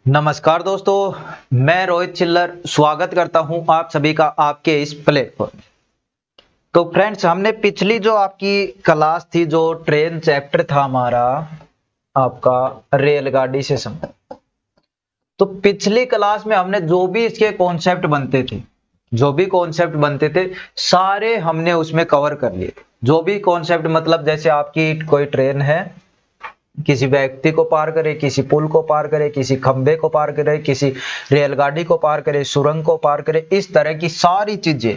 नमस्कार दोस्तों, मैं रोहित चिल्लर स्वागत करता हूं आप सभी का आपके इस प्लेटफॉर्म। तो फ्रेंड्स, हमने पिछली जो आपकी क्लास थी, जो ट्रेन चैप्टर था हमारा आपका रेलगाड़ी से संबंधित, तो पिछली क्लास में हमने जो भी इसके कॉन्सेप्ट बनते थे सारे हमने उसमें कवर कर लिए। जो भी कॉन्सेप्ट मतलब जैसे आपकी कोई ट्रेन है, किसी व्यक्ति को पार करे, किसी पुल को पार करे, किसी खंबे को पार करे, किसी रेलगाड़ी को पार करे, सुरंग को पार करे, इस तरह की सारी चीजें।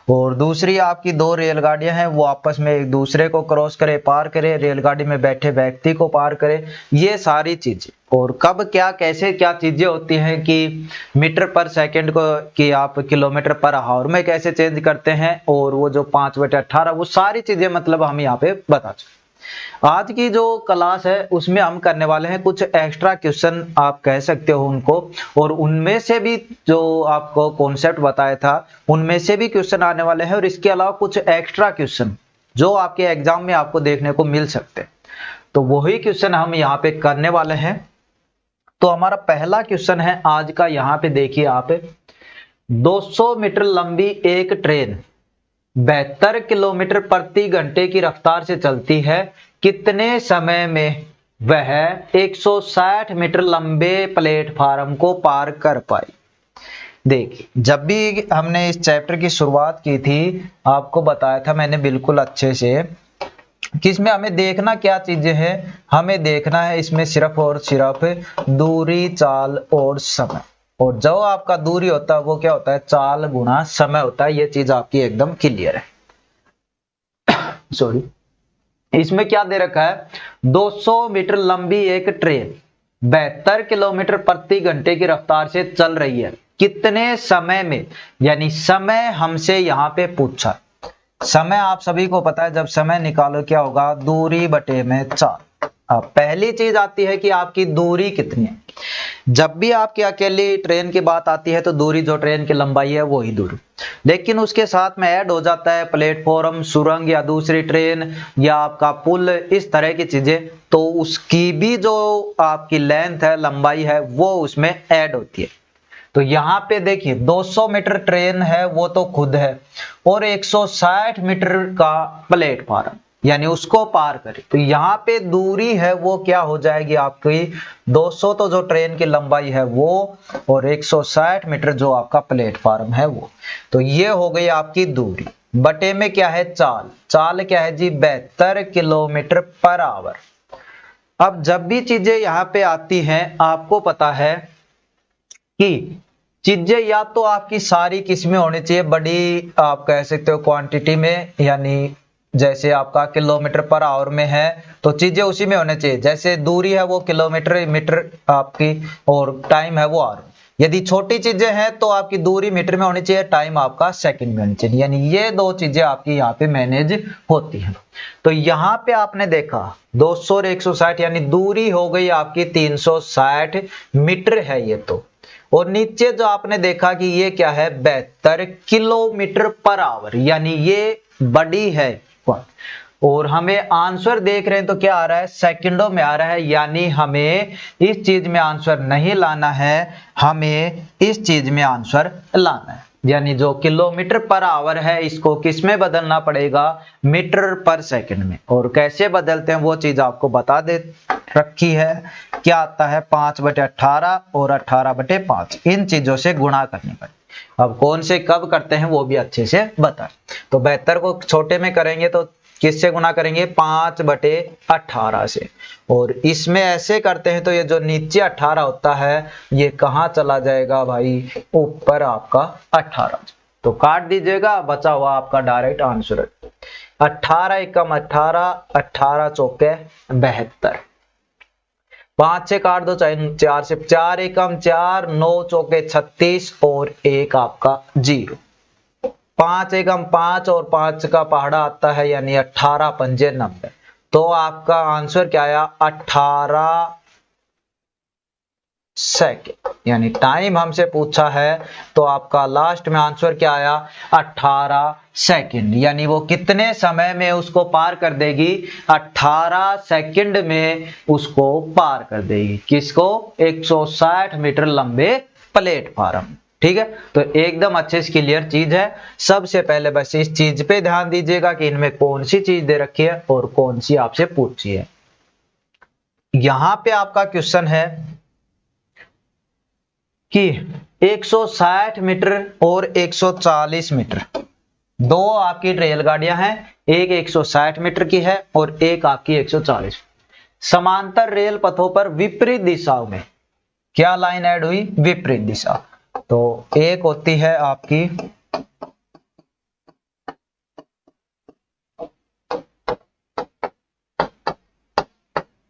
और दूसरी आपकी दो रेलगाड़ियां हैं, वो आपस में एक दूसरे को क्रॉस करे, पार करे, रेलगाड़ी में बैठे व्यक्ति को पार करे, ये सारी चीजें। और कब क्या कैसे क्या चीजें होती हैं कि मीटर पर सेकंड को कि आप किलोमीटर पर आवर में कैसे चेंज करते हैं, और वो जो 5/18 वो सारी चीजें मतलब हम यहाँ पे बता चुके। आज की जो क्लास है उसमें हम करने वाले हैं कुछ एक्स्ट्रा क्वेश्चन, आप कह सकते हो उनको, और उनमें से भी जो आपको कॉन्सेप्ट बताया था उनमें से भी क्वेश्चन आने वाले हैं, और इसके अलावा कुछ एक्स्ट्रा क्वेश्चन जो आपके एग्जाम में आपको देखने को मिल सकते हैं। तो वही क्वेश्चन हम यहाँ पे करने वाले हैं। तो हमारा पहला क्वेश्चन है आज का, यहाँ पे देखिए आप, 200 मीटर लंबी एक ट्रेन 72 किलोमीटर प्रति घंटे की रफ्तार से चलती है, कितने समय में वह 160 मीटर लंबे प्लेटफार्म को पार कर पाई। देखिए, जब भी हमने इस चैप्टर की शुरुआत की थी आपको बताया था मैंने बिल्कुल अच्छे से कि इसमें हमें देखना क्या चीजें हैं। हमें देखना है इसमें सिर्फ और सिर्फ दूरी, चाल और समय। और जो आपका दूरी होता है वो क्या होता है, चाल गुणा समय होता है। ये चीज आपकी एकदम क्लियर है। सॉरी, इसमें क्या दे रखा है, 200 मीटर लंबी एक ट्रेन 72 किलोमीटर प्रति घंटे की रफ्तार से चल रही है, कितने समय में, यानी समय हमसे यहाँ पे पूछा। समय आप सभी को पता है, जब समय निकालो क्या होगा, दूरी बटे में चाल। अब पहली चीज आती है कि आपकी दूरी कितनी है। जब भी आपकी अकेली ट्रेन की बात आती है तो दूरी, जो ट्रेन की लंबाई है वही दूरी, लेकिन उसके साथ में ऐड हो जाता है प्लेटफॉर्म, सुरंग या दूसरी ट्रेन या आपका पुल, इस तरह की चीजें, तो उसकी भी जो आपकी लेंथ है, लंबाई है, वो उसमें ऐड होती है। तो यहाँ पे देखिए 200 मीटर ट्रेन है वो तो खुद है, और 160 मीटर का प्लेटफार्म, यानी उसको पार करे, तो यहाँ पे दूरी है वो क्या हो जाएगी आपकी 200, तो जो ट्रेन की लंबाई है वो, और 160 मीटर जो आपका प्लेटफार्म है वो। तो ये हो गई आपकी दूरी, बटे में क्या है, चाल। चाल क्या है जी, 72 किलोमीटर पर आवर। अब जब भी चीजें यहाँ पे आती हैं आपको पता है कि चीजें या तो आपकी सारी किस्में होनी चाहिए बड़ी, आप कह सकते हो क्वांटिटी में, यानी जैसे आपका किलोमीटर पर आवर में है तो चीजें उसी में होनी चाहिए। जैसे दूरी है वो किलोमीटर मीटर आपकी, और टाइम है वो आवर। यदि छोटी चीजें हैं तो आपकी दूरी मीटर में होनी चाहिए, टाइम आपका सेकंड में होनी चाहिए, यानी ये दो चीजें आपकी यहाँ पे मैनेज होती हैं। तो यहाँ पे आपने देखा 200 और 160, यानी दूरी हो गई आपकी 360 मीटर है ये तो। और नीचे जो आपने देखा कि ये क्या है, 72 किलोमीटर पर आवर, यानी ये बड़ी है। और हमें आंसर देख रहे हैं तो क्या आ रहा है, सेकंडों में आ रहा है, यानी हमें इस चीज में आंसर नहीं लाना है, हमें इस चीज में आंसर लाना है। यानी जो किलोमीटर पर आवर है इसको किस में बदलना पड़ेगा, मीटर पर सेकंड में। और कैसे बदलते हैं वो चीज आपको बता दे रखी है। क्या आता है, 5/18 और 18/5, इन चीजों से गुणा करनी पड़ेगी। अब कौन से कब करते हैं वो भी अच्छे से बता। तो 72 को छोटे में करेंगे तो किससे गुणा करेंगे, 5/18 से। और इसमें ऐसे करते हैं तो ये जो नीचे 18 होता है ये कहाँ चला जाएगा भाई, ऊपर आपका 18। तो काट दीजिएगा, बचा हुआ आपका डायरेक्ट आंसर 18 एकम 18, 18 चौके 72, 5 से काट दो, 4 से, 4 एकम 4, 9 चौके 36, और एक आपका 0, 5 एकम 5 और 5 का पहाड़ा आता है, यानी 18 पंजे 90। तो आपका आंसर क्या आया, 18 सेकेंड, यानी टाइम हमसे पूछा है तो आपका लास्ट में आंसर क्या आया, 18 सेकंड। यानी वो कितने समय में उसको पार कर देगी, 18 सेकंड में उसको पार कर देगी। किसको, 160 मीटर लंबे प्लेटफार्म। ठीक है, तो एकदम अच्छे से क्लियर चीज है। सबसे पहले बस इस चीज पे ध्यान दीजिएगा कि इनमें कौन सी चीज दे रखी है और कौन सी आपसे पूछी है। यहां पे आपका क्वेश्चन है कि 160 मीटर और 140 मीटर दो आपकी रेलगाड़ियां हैं, एक 160 मीटर की है और एक आपकी 140। समांतर रेल पथों पर विपरीत दिशाओं में क्या लाइन ऐड हुई, विपरीत दिशा। तो एक होती है आपकी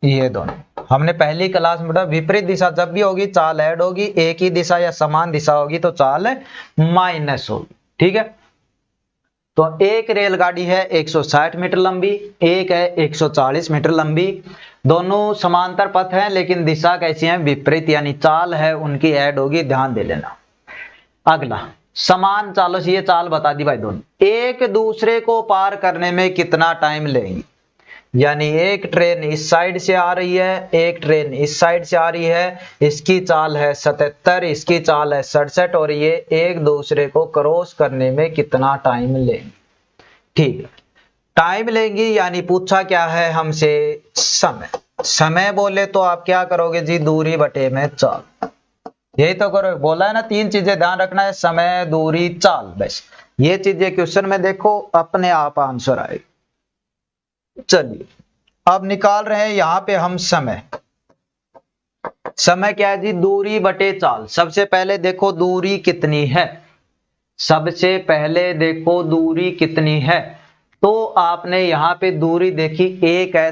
ये दोनों, हमने पहली क्लास में पढ़ा विपरीत दिशा जब भी होगी चाल ऐड होगी, एक ही दिशा या समान दिशा होगी तो चाल माइनस होगी। ठीक है, तो एक रेलगाड़ी है 160 मीटर लंबी, एक है 140 मीटर लंबी। दोनों समांतर पथ हैं लेकिन दिशा कैसी है, विपरीत, यानी चाल है उनकी ऐड होगी, ध्यान दे लेना। अगला, समान चालों से ये चाल बता दी भाई, दोनों एक दूसरे को पार करने में कितना टाइम लेंगी। यानी एक ट्रेन इस साइड से आ रही है, एक ट्रेन इस साइड से आ रही है, इसकी चाल है 77, इसकी चाल है 67 और ये एक दूसरे को क्रॉस करने में कितना टाइम लेंगे। ठीक है, टाइम लेंगी, यानी पूछा क्या है हमसे, समय। समय बोले तो आप क्या करोगे जी, दूरी बटे में चाल, यही तो करो। बोला है ना, तीन चीजें ध्यान रखना है, समय, दूरी, चाल, बस ये चीजें क्वेश्चन में देखो अपने आप आंसर आएगा। चलिए अब निकाल रहे हैं यहां पे हम समय। समय क्या है जी, दूरी बटे चाल। सबसे पहले देखो दूरी कितनी है, सबसे पहले देखो दूरी कितनी है। तो आपने यहां पे दूरी देखी, एक है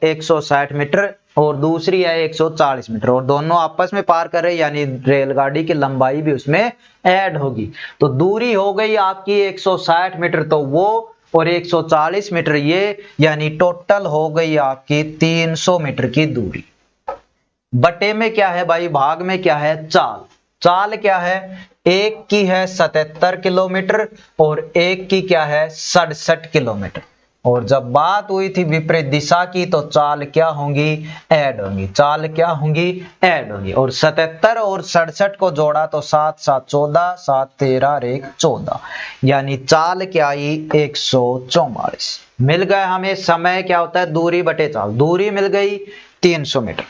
160 मीटर और दूसरी है 140 मीटर और दोनों आपस में पार कर रहे, यानी रेलगाड़ी की लंबाई भी उसमें ऐड होगी। तो दूरी हो गई आपकी 160 मीटर तो वो और 140 मीटर ये, यानी टोटल हो गई आपकी 300 मीटर की दूरी। बटे में क्या है भाई, भाग में क्या है, चाल। चाल क्या है, एक की है 77 किलोमीटर और एक की क्या है 67 किलोमीटर। और जब बात हुई थी विपरीत दिशा की तो चाल क्या होंगी, ऐड होंगी। चाल क्या होंगी, ऐड होंगी। और 77 और 67 को जोड़ा तो 7 7 14, 7 13 और 1 14, यानी चाल क्या आई 144। मिल गया हमें समय क्या होता है, दूरी बटे चाल। दूरी मिल गई 300 मीटर,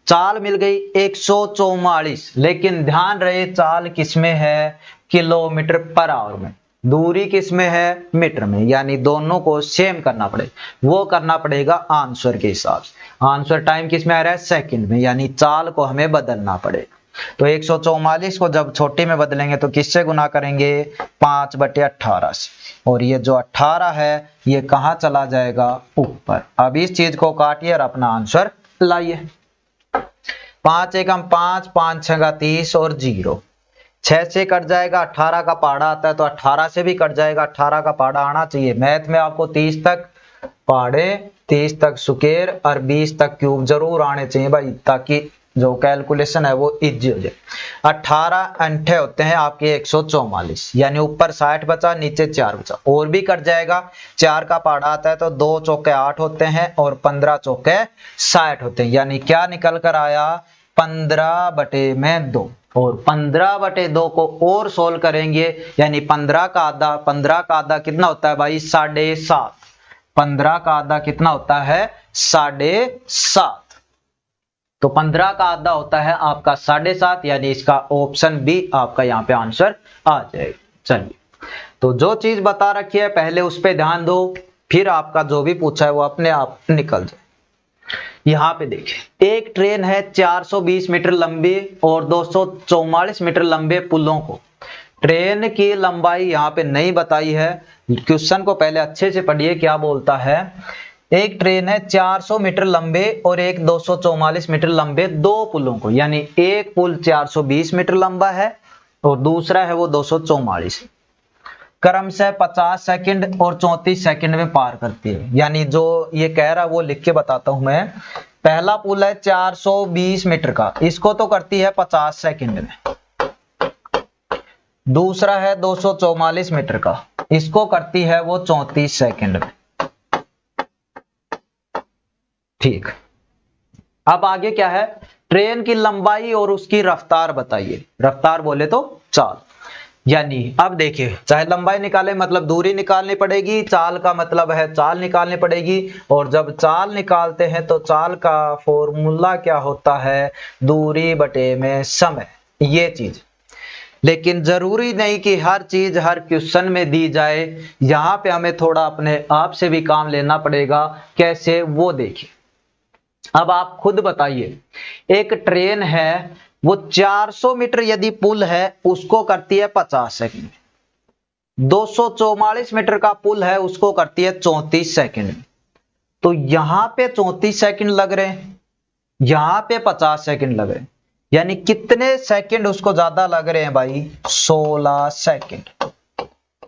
चाल मिल गई 144, लेकिन ध्यान रहे चाल किसमें है, किलोमीटर पर आवर में, दूरी किसमें है, मीटर में। यानी दोनों को सेम करना पड़ेगा, वो करना पड़ेगा आंसर के हिसाब से। आंसर टाइम किसमें आ रहा है, सेकंड में, यानी चाल को हमें बदलना पड़ेगा। तो 144 को जब छोटे में बदलेंगे तो किससे गुना करेंगे, 5/18 से, और ये जो 18 है ये कहां चला जाएगा, ऊपर। अब इस चीज को काटिए और अपना आंसर लाइए। 5 एकम 5, 5 छगा 30 और 0, 6 से कट जाएगा, 18 का पहाड़ा आता है तो 18 से भी कट जाएगा, 18 का पहाड़ा आना चाहिए। मैथ में आपको 30 तक पहाड़े, 30 तक स्क्वायर और 20 तक क्यूब जरूर आने चाहिए भाई, ताकि जो कैलकुलेशन है वो इजी हो जाए। 18 अंठे होते हैं आपके 144, यानी ऊपर 60 बचा, नीचे 4 बचा, और भी कट जाएगा। 4 का पहाड़ा आता है तो 2 चौके 8 होते हैं और 15 चौके 60 होते हैं, यानी क्या निकल कर आया, 15/2। और 15/2 को और सोल्व करेंगे, यानी 15 का आधा, 15 का आधा कितना होता है भाई, 7.5। 15 का आधा कितना होता है, 7.5। तो 15 का आधा होता है आपका 7.5, यानी इसका ऑप्शन बी आपका यहाँ पे आंसर आ जाएगा। चलिए, तो जो चीज बता रखी है पहले उस पर ध्यान दो, फिर आपका जो भी पूछा है वो अपने आप निकल जाए। यहां पे देखिए, एक ट्रेन है 420 मीटर लंबी और 244 मीटर लंबे पुलों को। ट्रेन की लंबाई यहां पे नहीं बताई है, क्वेश्चन को पहले अच्छे से पढ़िए क्या बोलता है। एक ट्रेन है 400 मीटर लंबे और एक 244 मीटर लंबे दो पुलों को, यानी एक पुल 420 मीटर लंबा है और दूसरा है वो 244, क्रमशः 50 सेकंड और 34 सेकंड में पार करती है। यानी जो ये कह रहा है वो लिख के बताता हूं मैं। पहला पुल है 420 मीटर का, इसको तो करती है 50 सेकंड में। दूसरा है 244 मीटर का, इसको करती है वो 34 सेकंड में। ठीक, अब आगे क्या है, ट्रेन की लंबाई और उसकी रफ्तार बताइए। रफ्तार बोले तो चाल, यानी अब देखिए, चाहे लंबाई निकाले मतलब दूरी निकालनी पड़ेगी, चाल का मतलब है चाल निकालनी पड़ेगी। और जब चाल निकालते हैं तो चाल का फॉर्मूला क्या होता है, दूरी बटे में समय, ये चीज। लेकिन जरूरी नहीं कि हर चीज हर क्वेश्चन में दी जाए, यहां पे हमें थोड़ा अपने आप से भी काम लेना पड़ेगा। कैसे, वो देखिए। अब आप खुद बताइए, एक ट्रेन है वो 400 मीटर यदि पुल है उसको करती है 50 सेकंड में, 244 मीटर का पुल है उसको करती है 34 सेकंड में। तो यहां पे 34 सेकंड लग रहे हैं, यहां पे 50 सेकंड लग रहे हैं, यानी कितने सेकंड उसको ज्यादा लग रहे हैं भाई, 16 सेकंड।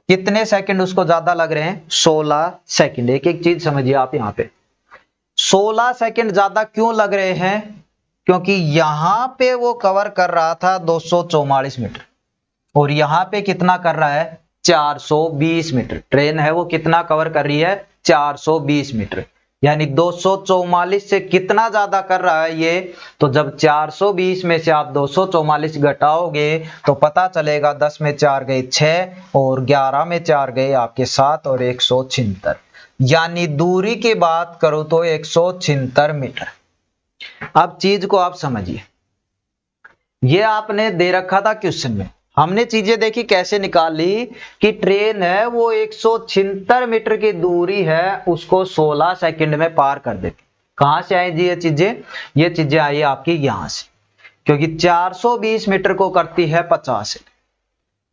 कितने सेकंड उसको ज्यादा लग रहे हैं, 16 सेकंड। एक एक चीज समझिए आप, यहां पे 16 सेकंड ज्यादा क्यों लग रहे हैं, क्योंकि यहां पे वो कवर कर रहा था 244 मीटर और यहां पे कितना कर रहा है, 420 मीटर। ट्रेन है वो कितना कवर कर रही है, 420 मीटर, यानी 244 से कितना ज्यादा कर रहा है ये। तो जब 420 में से आप 244 घटाओगे तो पता चलेगा 10 में 4 गए 6 और 11 में 4 गए आपके 7 और 176, यानी दूरी की बात करो तो 176 मीटर। अब चीज को आप समझिए, ये आपने दे रखा था क्वेश्चन में, हमने चीजें देखी कैसे निकाल ली कि ट्रेन है वो 176 मीटर की दूरी है उसको 16 सेकंड में पार कर देती। कहां से आई जी ये चीजें आई आपकी यहां से, क्योंकि 420 मीटर को करती है 50 सेकंड,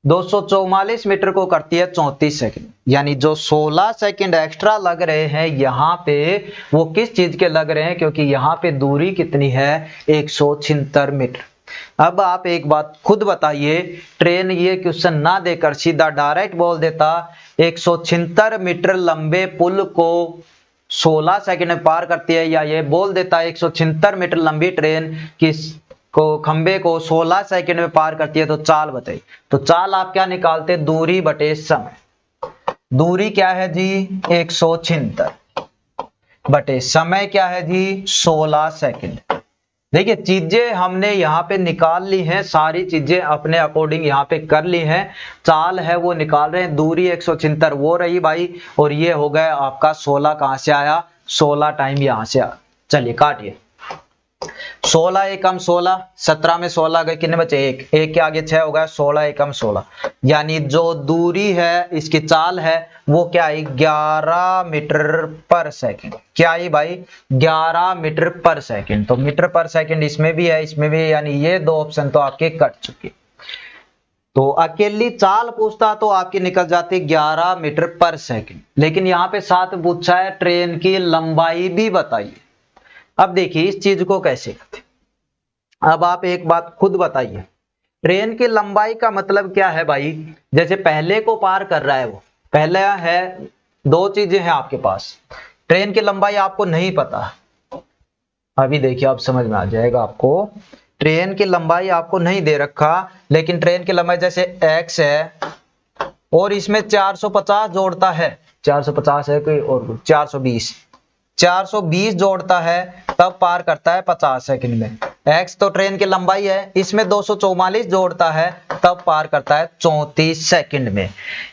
244 मीटर को करती है 34 सेकंड, यानी जो 16 सेकंड एक्स्ट्रा लग रहे हैं यहां पे, वो किस चीज के लग रहे हैं, क्योंकि यहां पे दूरी कितनी है, 176 मीटर। अब आप एक बात खुद बताइए, ट्रेन ये क्वेश्चन ना देकर सीधा डायरेक्ट बोल देता 176 मीटर लंबे पुल को 16 सेकंड में पार करती है, या ये बोल देता 176 मीटर लंबी ट्रेन किस को खंबे को 16 सेकंड में पार करती है, तो चाल बताइए। तो चाल आप क्या निकालते, दूरी बटे समय। दूरी क्या है जी, 176 बटे समय क्या है जी, 16 सेकंड। देखिए चीजें हमने यहाँ पे निकाल ली हैं, सारी चीजें अपने अकॉर्डिंग यहाँ पे कर ली हैं। चाल है वो निकाल रहे हैं, दूरी 176 वो रही भाई, और ये हो गया आपका 16 कहां से आया, 16 टाइम यहां से आया। चलिए काटिए, 16 एकम 16, 17 में 16 गए, कितने बचे, एक के आगे 6 हो गया, 16 एकम 16, यानी जो दूरी है इसकी चाल है वो क्या है, 11 मीटर पर सेकंड। क्या है भाई, 11 मीटर पर सेकंड। तो मीटर पर सेकंड इसमें भी है, इसमें भी है, यानी ये दो ऑप्शन तो आपके कट चुके। तो अकेली चाल पूछता तो आपकी निकल जाती 11 मीटर पर सेकंड, लेकिन यहाँ पे साथ पूछा है ट्रेन की लंबाई भी बताइए। अब देखिए इस चीज को कैसे करते, अब आप एक बात खुद बताइए, ट्रेन की लंबाई का मतलब क्या है भाई, जैसे पहले को पार कर रहा है वो, पहला है, दो चीजें हैं आपके पास, ट्रेन की लंबाई आपको नहीं पता, अभी देखिए आप समझ में आ जाएगा आपको। ट्रेन की लंबाई आपको नहीं दे रखा, लेकिन ट्रेन की लंबाई जैसे x है और इसमें 450 जोड़ता है, 450 है कोई और 420 जोड़ता है, तब पार करता है 50 सेकंड में। x तो ट्रेन की लंबाई है, इसमें 244 जोड़ता है, तब पार करता है 34 सेकंड में।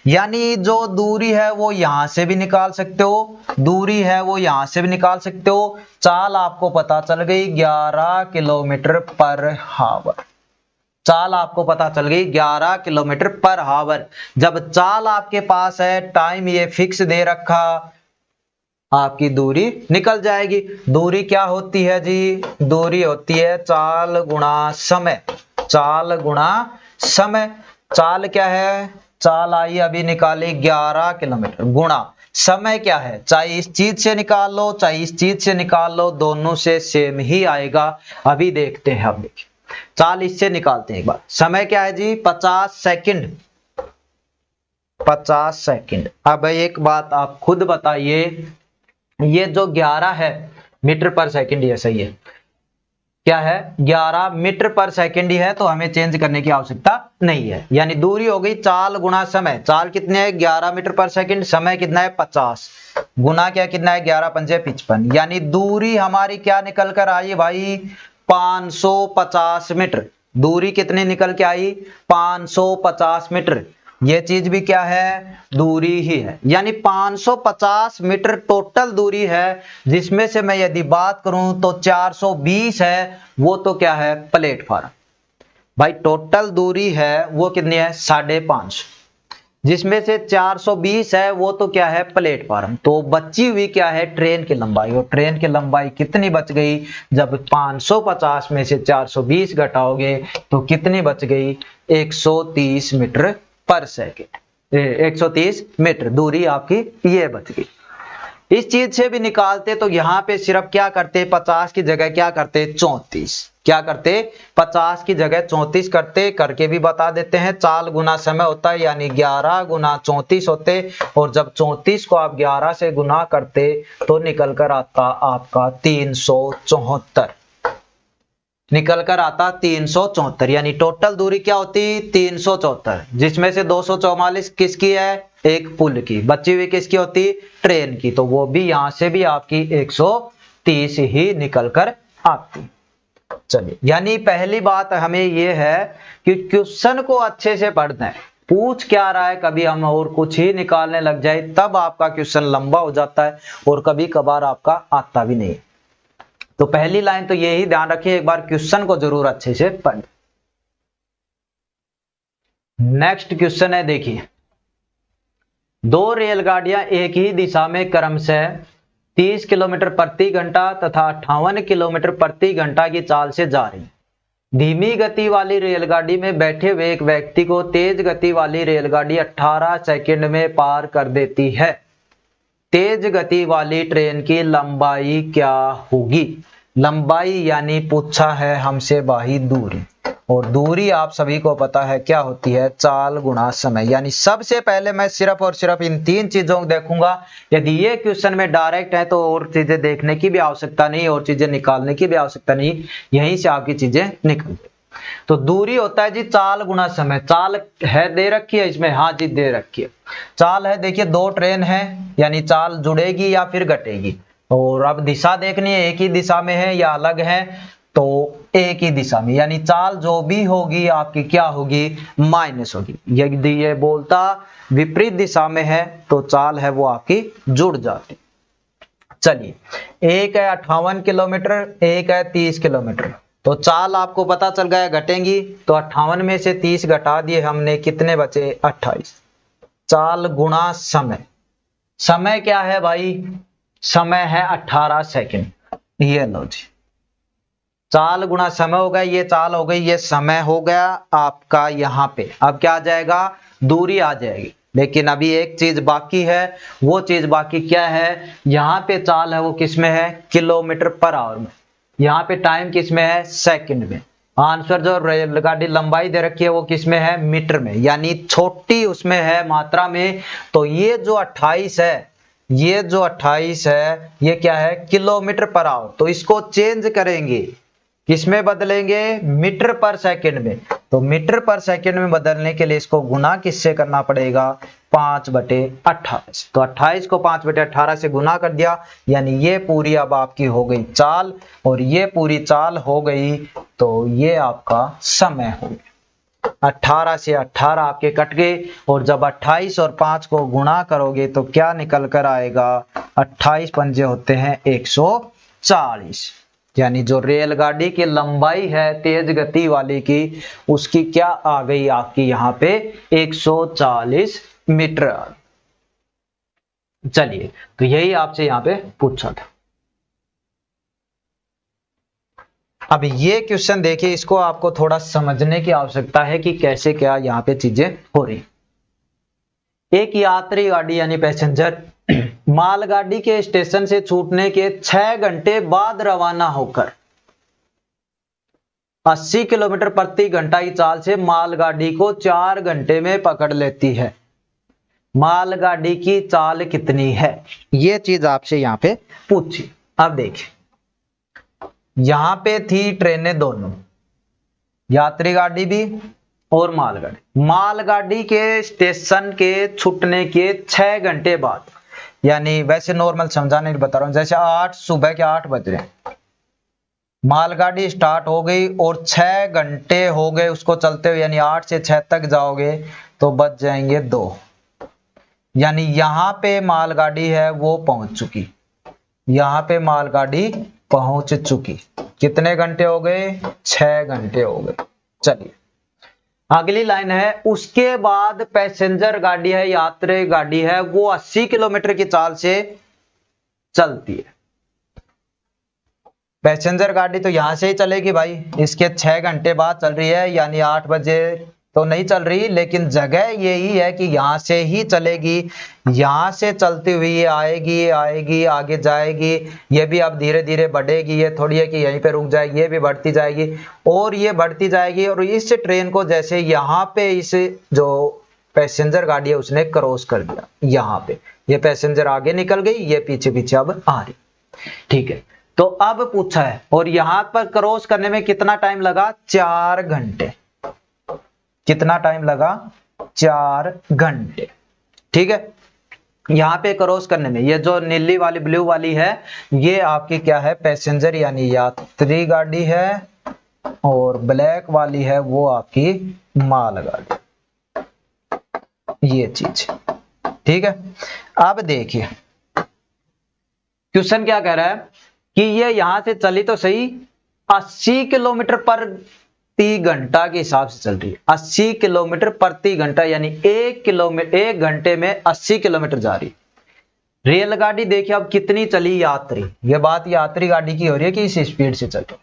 यानी जो दूरी है वो यहां से भी निकाल सकते हो, दूरी है वो यहां से भी निकाल सकते हो। चाल आपको पता चल गई 11 किलोमीटर पर हावर, चाल आपको पता चल गई 11 किलोमीटर पर हावर। जब चाल आपके पास है, टाइम ये फिक्स दे रखा, आपकी दूरी निकल जाएगी। दूरी क्या होती है जी, दूरी होती है चाल गुणा समय, चाल गुणा समय। चाल क्या है, चाल आई अभी निकाली 11 किलोमीटर, गुणा समय क्या है, चाहे इस चीज से निकाल लो चाहे इस चीज से निकाल लो, दोनों से सेम ही आएगा। अभी देखते हैं, अब देखिए चाल इससे निकालते हैं एक बार। समय क्या है जी, 50 सेकंड, 50 सेकंड। अब एक बात आप खुद बताइए, ये जो 11 है मीटर पर सेकंड, ये सही है। क्या है 11 मीटर पर सेकंड ही है, तो हमें चेंज करने की आवश्यकता नहीं है। यानी दूरी हो गई चाल गुना समय। चाल कितने है 11 मीटर पर सेकंड, समय कितना है 50, गुना क्या कितना है 11 पंजे 55, यानी दूरी हमारी क्या निकल कर आई भाई 550 मीटर। दूरी कितनी निकल के आई 550 मीटर। ये चीज भी क्या है दूरी ही है, यानी 550 मीटर टोटल दूरी है, जिसमें से मैं यदि बात करूं तो 420 है, वो तो क्या है प्लेटफार्म। भाई टोटल दूरी है वो कितनी है 550, जिसमें से 420 है वो तो क्या है प्लेटफार्म। तो बची हुई क्या है ट्रेन की लंबाई, और ट्रेन की लंबाई कितनी बच गई, जब 550 में से 420 घटाओगे तो कितनी बच गई 130 मीटर पर सेकेंड। 130 मीटर दूरी आपकी ये बच गई। इस चीज से भी निकालते तो यहां पे सिर्फ क्या करते 50 की जगह क्या करते 34, क्या करते 50 की जगह 34 करते, करके भी बता देते हैं। चाल गुना समय होता है, यानी 11 गुना 34 होते, और जब 34 को आप 11 से गुना करते तो निकल कर आता आपका 374, निकल कर आता 374, यानी टोटल दूरी क्या होती 374, जिसमें से 244 किसकी है एक पुल की, बची हुई किसकी होती ट्रेन की, तो वो भी यहां से भी आपकी 130 ही निकल कर आती। चलिए, यानी पहली बात हमें ये है कि क्वेश्चन को अच्छे से पढ़ना है, पूछ क्या रहा है, कभी हम और कुछ ही निकालने लग जाए तब आपका क्वेश्चन लंबा हो जाता है, और कभी कभार आपका आता भी नहीं। तो पहली लाइन तो यही ध्यान रखिए, एक बार क्वेश्चन को जरूर अच्छे से पढ़। नेक्स्ट क्वेश्चन है, देखिए, दो रेलगाड़ियां एक ही दिशा में क्रमशः 30 किलोमीटर प्रति घंटा तथा 58 किलोमीटर प्रति घंटा की चाल से जा रही। धीमी गति वाली रेलगाड़ी में बैठे हुए एक व्यक्ति को तेज गति वाली रेलगाड़ी 18 सेकंड में पार कर देती है। तेज गति वाली ट्रेन की लंबाई क्या होगी। लंबाई यानी पूछा है हमसे भाई दूरी, और दूरी आप सभी को पता है क्या होती है चाल गुना समय। यानी सबसे पहले मैं सिर्फ और सिर्फ इन तीन चीजों को देखूंगा। यदि ये क्वेश्चन में डायरेक्ट है तो और चीजें देखने की भी आवश्यकता नहीं, और चीजें निकालने की भी आवश्यकता नहीं, यहीं से आपकी चीजें निकल। तो दूरी होता है जी चाल गुना समय। चाल है दे रखी है इसमें, हाँ जी दे रखी है। चाल है देखिए दो ट्रेन है, यानी चाल जुड़ेगी या फिर घटेगी, और अब दिशा देखनी है एक ही दिशा में है या अलग है, तो एक ही दिशा में, यानी चाल जो भी होगी आपकी क्या होगी माइनस होगी। यदि ये बोलता विपरीत दिशा में है तो चाल है वो आपकी जुड़ जाती। चलिए, एक है 58 किलोमीटर, एक है 30 किलोमीटर, तो चाल आपको पता चल गया घटेंगी, तो 58 में से 30 घटा दिए हमने, कितने बचे 28। चाल गुणा समय, समय क्या है भाई समय है 18 सेकंड। ये लो जी, चाल गुणा समय हो गया, ये चाल हो गई, ये समय हो गया आपका यहां पे। अब क्या आ जाएगा दूरी आ जाएगी, लेकिन अभी एक चीज बाकी है। वो चीज बाकी क्या है, यहाँ पे चाल है वो किस में है किलोमीटर पर आवर में, यहाँ पे टाइम किस में है सेकंड में। आंसर जो रेलगाड़ी लंबाई दे रखी है वो किस में है मीटर में, यानी छोटी उसमें है मात्रा में। तो ये जो 28 है, ये जो 28 है ये क्या है किलोमीटर पर आवर, तो इसको चेंज करेंगे किसमें बदलेंगे मीटर पर सेकंड में। तो मीटर पर सेकंड में बदलने के लिए इसको गुना किससे करना पड़ेगा 5/28। तो 28 को 5/18 से गुना कर दिया, यानी ये पूरी अब आपकी हो गई चाल, और ये पूरी चाल हो गई, तो ये आपका समय हो गया। 18 से 18 आपके कट गए, और जब 28 और 5 को गुणा करोगे तो क्या निकल कर आएगा 28 पंजे होते हैं 140, यानी जो रेलगाड़ी की लंबाई है तेज गति वाली की उसकी क्या आ गई आपकी यहाँ पे 140 मीटर। चलिए, तो यही आपसे यहाँ पे पूछा था। अब ये क्वेश्चन देखिए, इसको आपको थोड़ा समझने की आवश्यकता है कि कैसे क्या यहाँ पे चीजें हो रही। एक यात्री गाड़ी यानी पैसेंजर मालगाड़ी के स्टेशन से छूटने के 6 घंटे बाद रवाना होकर 80 किलोमीटर प्रति घंटा की चाल से मालगाड़ी को 4 घंटे में पकड़ लेती है। मालगाड़ी की चाल कितनी है, ये चीज आपसे यहाँ पे पूछी। अब देखिए, यहां पे थी ट्रेनें दोनों, यात्री गाड़ी भी और मालगाड़ी। मालगाड़ी के स्टेशन के छूटने के 6 घंटे बाद, यानी वैसे नॉर्मल समझाने के लिए बता रहा हूं, जैसे सुबह के 8 बज रहे हैं, मालगाड़ी स्टार्ट हो गई और 6 घंटे हो गए उसको चलते हुए, यानी 8 से 6 तक जाओगे तो बच जाएंगे 2, यानी यहां पे मालगाड़ी है वो पहुंच चुकी, यहां पे मालगाड़ी पहुंच चुकी। कितने घंटे हो गए? 6 घंटे हो गए। चलिए अगली लाइन है, उसके बाद पैसेंजर गाड़ी है, यात्री गाड़ी है, वो 80 किलोमीटर की चाल से चलती है। पैसेंजर गाड़ी तो यहां से ही चलेगी भाई, इसके 6 घंटे बाद चल रही है, यानी 8 बजे तो नहीं चल रही, लेकिन जगह यही है कि यहां से ही चलेगी, यहां से चलती हुई ये आएगी आएगी आगे जाएगी, ये भी अब धीरे धीरे बढ़ेगी, ये थोड़ी है कि यहीं पे रुक जाएगी, ये भी बढ़ती जाएगी और ये बढ़ती जाएगी। और इस ट्रेन को जैसे यहाँ पे इस जो पैसेंजर गाड़ी है उसने क्रॉस कर दिया, यहाँ पे ये पैसेंजर आगे निकल गई, ये पीछे पीछे अब आ रही, ठीक है। तो अब पूछा है, और यहां पर क्रॉस करने में कितना टाइम लगा? 4 घंटे। कितना टाइम लगा? 4 घंटे, ठीक है। यहां पे क्रॉस करने में, ये जो नीली वाली ब्लू वाली है ये आपकी क्या है? पैसेंजर यानी यात्री गाड़ी है, और ब्लैक वाली है वो आपकी मालगाड़ी, ये चीज, ठीक है। अब देखिए क्वेश्चन क्या कह रहा है कि ये यहां से चली तो सही 80 किलोमीटर प्रति घंटा के हिसाब से चल रही है, 80 किलोमीटर प्रति घंटा, यानी 1 घंटे में 80 किलोमीटर जा रही। रेलगाड़ी देखिए अब कितनी चली यात्री, ये बात यात्री गाड़ी की हो रही है कि इस स्पीड से चले।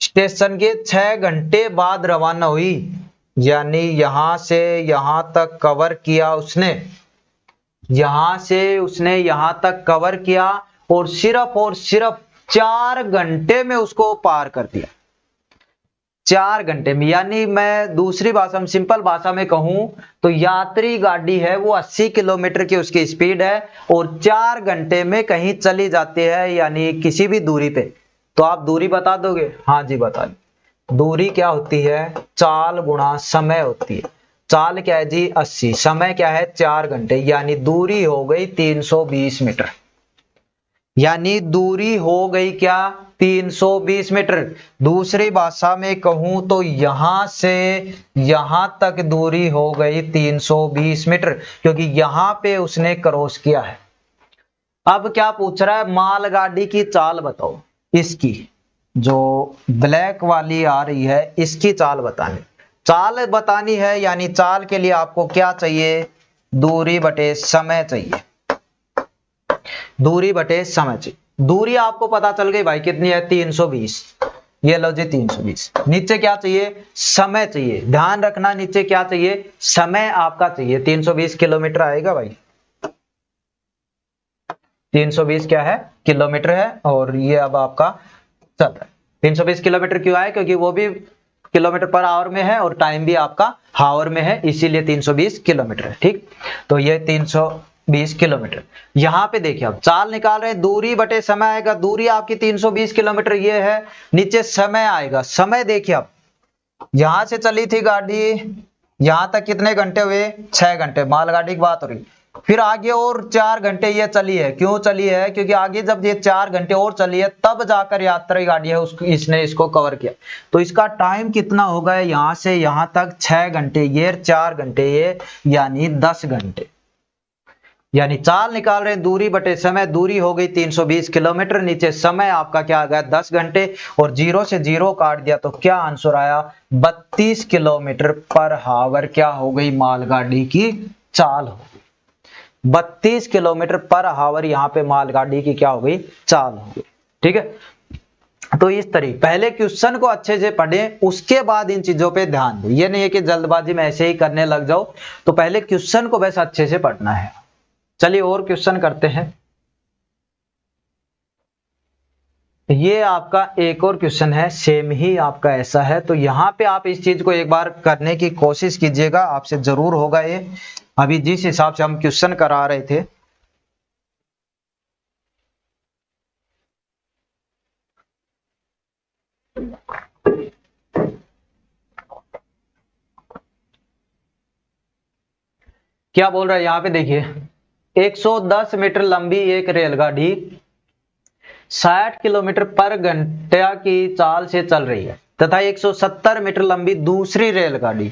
स्टेशन के 6 घंटे बाद रवाना हुई, यानी यहां से यहां तक कवर किया उसने, यहां से उसने यहां तक कवर किया और सिर्फ 4 घंटे में उसको पार कर दिया। 4 घंटे में, यानी मैं दूसरी भाषा में, सिंपल भाषा में कहूं तो यात्री गाड़ी है वो 80 किलोमीटर की उसकी स्पीड है और 4 घंटे में कहीं चली जाती है, यानी किसी भी दूरी पे। तो आप दूरी बता दोगे? हाँ जी बता दो। दूरी क्या होती है? चाल गुणा समय होती है। चाल क्या है जी? 80, समय क्या है? 4 घंटे, यानी दूरी हो गई 320 मीटर, यानी दूरी हो गई क्या? 320 मीटर। दूसरी भाषा में कहूं तो यहां से यहां तक दूरी हो गई 320 मीटर, क्योंकि यहां पे उसने क्रॉस किया है। अब क्या पूछ रहा है? मालगाड़ी की चाल बताओ, इसकी जो ब्लैक वाली आ रही है इसकी चाल बतानी। चाल बतानी है, यानी चाल के लिए आपको क्या चाहिए? दूरी बटे समय चाहिए, दूरी बटे समय चाहिए। दूरी आपको पता चल गई भाई कितनी है? 320, ये लो जी 320। नीचे क्या चाहिए? समय चाहिए। ध्यान रखना नीचे क्या चाहिए? समय आपका चाहिए। 320 किलोमीटर आएगा भाई, 320 क्या है? किलोमीटर है, और ये अब आपका चल रहा है। 320 किलोमीटर क्यों आए? क्योंकि वो भी किलोमीटर पर आवर में है और टाइम भी आपका हावर में है, इसीलिए 320 किलोमीटर है, ठीक। तो ये 320 किलोमीटर। यहां पे देखिए अब चाल निकाल रहे हैं, दूरी बटे समय आएगा। दूरी आपकी 320 किलोमीटर ये है, नीचे समय आएगा। समय देखिए अब यहां से चली थी गाड़ी, यहां तक कितने घंटे हुए? 6 घंटे, मालगाड़ी की बात हो रही। फिर आगे और 4 घंटे ये चली है। क्यों चली है? क्योंकि आगे जब ये 4 घंटे और चली है तब जाकर यात्री गाड़ी है उसको इसने इसको कवर किया। तो इसका टाइम कितना होगा? यहां से यहां तक 6 घंटे, ये 4 घंटे ये, यानी 10 घंटे। यानी चाल निकाल रहे हैं दूरी बटे समय, दूरी हो गई 320 किलोमीटर, नीचे समय आपका क्या आ गया? 10 घंटे, और 0 से 0 काट दिया तो क्या आंसर आया? 32 किलोमीटर पर हावर क्या हो गई? मालगाड़ी की चाल हो गई। 32 किलोमीटर पर हावर यहां पे मालगाड़ी की क्या हो गई? चाल हो गई, ठीक है। तो इस तरीके पहले क्वेश्चन को अच्छे से पढ़ें, उसके बाद इन चीजों पे ध्यान दें। ये नहीं है कि जल्दबाजी में ऐसे ही करने लग जाओ, तो पहले क्वेश्चन को बस अच्छे से पढ़ना है। चलिए और क्वेश्चन करते हैं। ये आपका एक और क्वेश्चन है, सेम ही आपका ऐसा है। तो यहां पे आप इस चीज को एक बार करने की कोशिश कीजिएगा, आपसे जरूर होगा ये। अभी जिस हिसाब से हम क्वेश्चन करा रहे थे, क्या बोल रहा है यहाँ पे देखिए, 110 मीटर लंबी एक रेलगाड़ी 60 किलोमीटर पर घंटा की चाल से चल रही है तथा 170 मीटर लंबी दूसरी रेलगाड़ी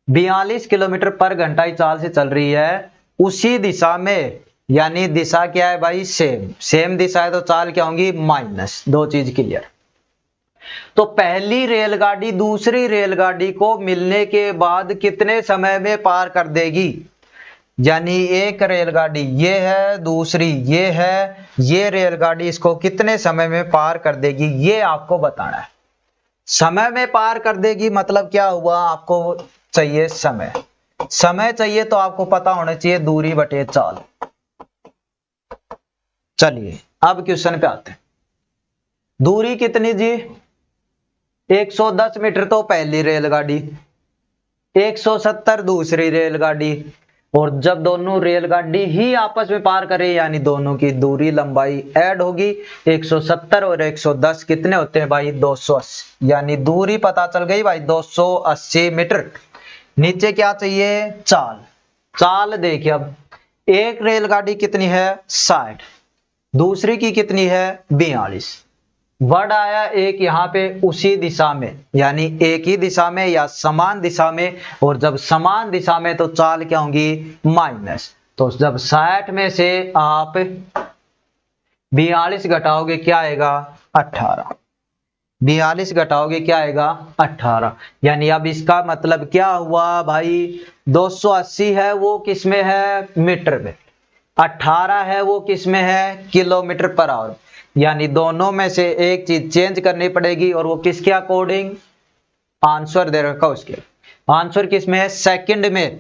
42 किलोमीटर पर घंटा की चाल से चल रही है उसी दिशा में। यानी दिशा क्या है भाई, सेम दिशा है तो चाल क्या होंगी, माइनस। दो चीज क्लियर। तो पहली रेलगाड़ी दूसरी रेलगाड़ी को मिलने के बाद कितने समय में पार कर देगी, यानी एक रेलगाड़ी ये है, दूसरी ये है, ये रेलगाड़ी इसको कितने समय में पार कर देगी, ये आपको बताना है। समय में पार कर देगी मतलब क्या हुआ, आपको चाहिए समय चाहिए तो आपको पता होना चाहिए दूरी बटे चाल। चलिए अब क्वेश्चन पे आते हैं। दूरी कितनी जी, 110 मीटर तो पहली रेलगाड़ी, 170 दूसरी रेलगाड़ी, और जब दोनों रेलगाड़ी ही आपस में पार करें यानी दोनों की दूरी लंबाई ऐड होगी। 170 और 110 कितने होते हैं भाई, 280, यानी दूरी पता चल गई भाई 280 मीटर। नीचे क्या चाहिए, चाल देखिए, अब एक रेलगाड़ी कितनी है 60, दूसरी की कितनी है 42। वर्ड आया एक यहाँ पे उसी दिशा में, यानी एक ही दिशा में या समान दिशा में, और जब समान दिशा में तो चाल क्या होंगी, माइनस। तो जब 60 में से आप 42 घटाओगे क्या आएगा, 18। 42 घटाओगे क्या आएगा, 18। यानी अब इसका मतलब क्या हुआ भाई, 280 है वो किस में है, मीटर में, 18 है वो किस में है, किलोमीटर पर आवर। यानी दोनों में से एक चीज चेंज करनी पड़ेगी, और वो किसके अकॉर्डिंग, आंसर दे रखा उसके, आंसर किस में है, सेकंड में।